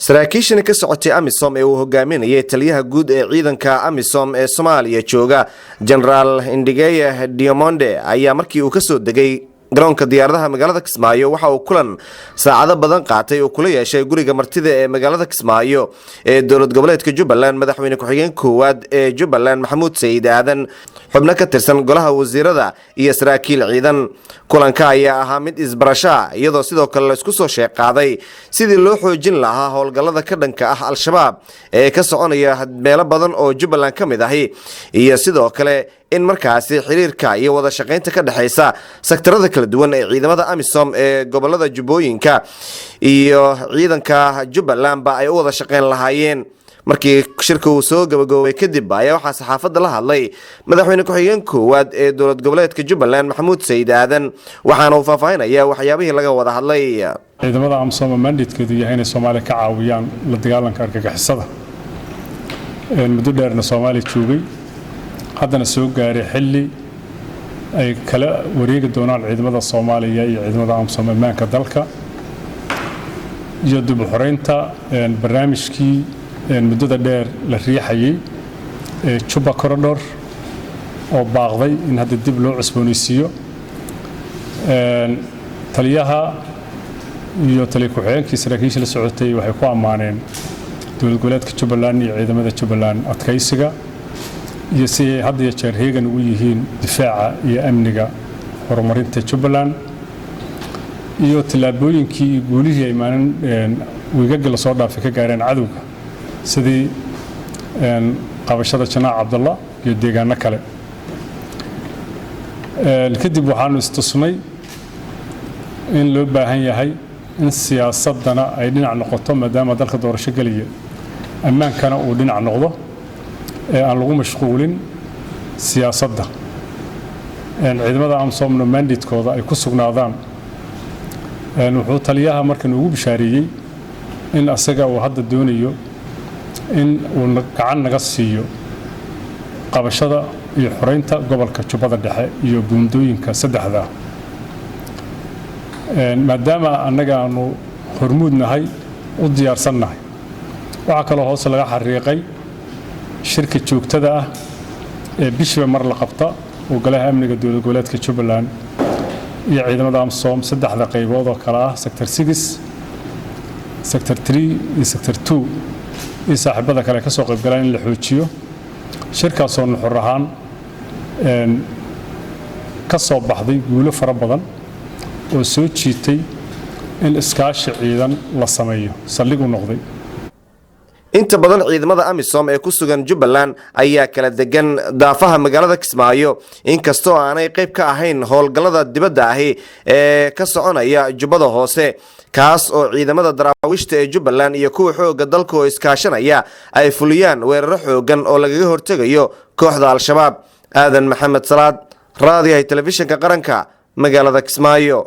saraakiishan ka socotay AMISOM ee uu hogaaminayay taliyaha guud ee ciidanka AMISOM ee Soomaaliya jooga General Ndigeye Diamonde ayaa markii uu ka soo degay garoonka diyaaradaha magaalada Kismaayo waxa uu kulan saacado badan qaatay oo kula yeeshay guriga martida ee magaalada Kismaayo ee dowlad goboleedka Jubbaland madaxweyne ku-xigeen koowaad ee Jubbaland Maxamuud Sayid Aadan xubno ka tirsan golaha wasiirada iyo saraakiil ciidan kulanka ayaa ahaa mid isbarasho iyadoo sidoo kale la isku soo sheeqaaday sidii loo xoojin lahaa howlgallada ka dhanka ah al-shabaab ee ka soconaya meelo badan oo Jubbaland ka mid ah iyo sidoo kale in markaasi xiriirka iyo wada shaqaynta ka dhaxaysa sektarada kala duwan ee ciidamada AMISOM ee gobolada Jubbooyinka iyo ciidanka Jubbaland ba ay u wada shaqayn lahaayeen markii shirka uu soo gabagabay kadib ayaa waxa saxaafadda la hadlay madaxweyne ku-xigeen koowaad ee dowlad goboleedka Jubbaland Maxamuud Sayid Aadan waxaana uu faahfaahinayaa waxyaabihii laga wada hadlay ciidamada AMISOM mandatekeedu yahay inay Soomaaliya ka caawiyaan la dagaalanka argagixisada muddo dheerna Soomaaliya joogay haddana soo gaaray xilli ay kala wareegi doonaan ciidamada Soomaaliya iyo ciidamada AMISOM ammaanka dalka iyo dib u xoreynta barnaamijkii muddada dheer la riixayay Juba Corridor oo baaqday in hadda dib loo cusboonaysiiyo taliyaha iyo taliye ku-xigeenkii saraakiisha la socotay waxay ku ammaaneen dowlad goboleedka Jubbaland iyo ciidamada Jubbaland adkaysiga iyo si hadda iyo jeer heegan ugu yihiin difaaca iyo amniga horumarinta Jubbaland iyo talaabooyinkii guulihii ay maalin wiigaga la soo dhaafay ka gaareen cadowga sidii qabashada Janaac Cabdullah iyo deegaano kale kadib waxaanu istusnay in loo baahan yahay in siyaasadana ay dhinac noqoto maadaama dalka doorasho galiya ammaankana uu dhinac noqdo aan lagu mashquulin siyaasadda ciidamada AMISOM mandatekooda ay ku sugnaadaan wuxuu taliyaha markan ugu bishaariyay in asaga uu hadda doonayo in uu gacan naga siiyo qabashada iyo xoreynta gobolka Jubbada Dhexe iyo buundooyinka saddexda maadaama annaga aanu hormuudnahay u diyaarsannahay waxa kale hoos laga xariiqay shirka joogtada ah ee bishiiba mar la qabta oo golaha amniga dowlad goboleedka Jubbaland iyo ciidamada AMISOM saddexda qaybood oo kala ah sector 6 sector 3 iyo sector 2 iyo saaxiibada kale ka soo qayb galaan in la xoojiyo shirkaas oo nuxur ahaan ka soo baxday guulo fara badan oo soo jiitay in iskaashi ciidan la sameeyo saldhig u noqday inta badan ciidamada AMISOM ee ku sugan Jubbaland ayaa kala degan daafaha magaalada Kismaayo inkastoo aanay qayb ka ahayn howlgallada dibadda ah ee ka soconaya Jubbada Hoose kaas oo ciidamada daraawiishta ee Jubbaland iyo kuwa xooga dalka oo iskaashanaya ay fuliyaan weeraro xoogan oo lagaga hortagayo kooxda al-shabaab Aadan Maxamed Salaad raadiyaha telefishinka qaranka magaalada Kismaayo.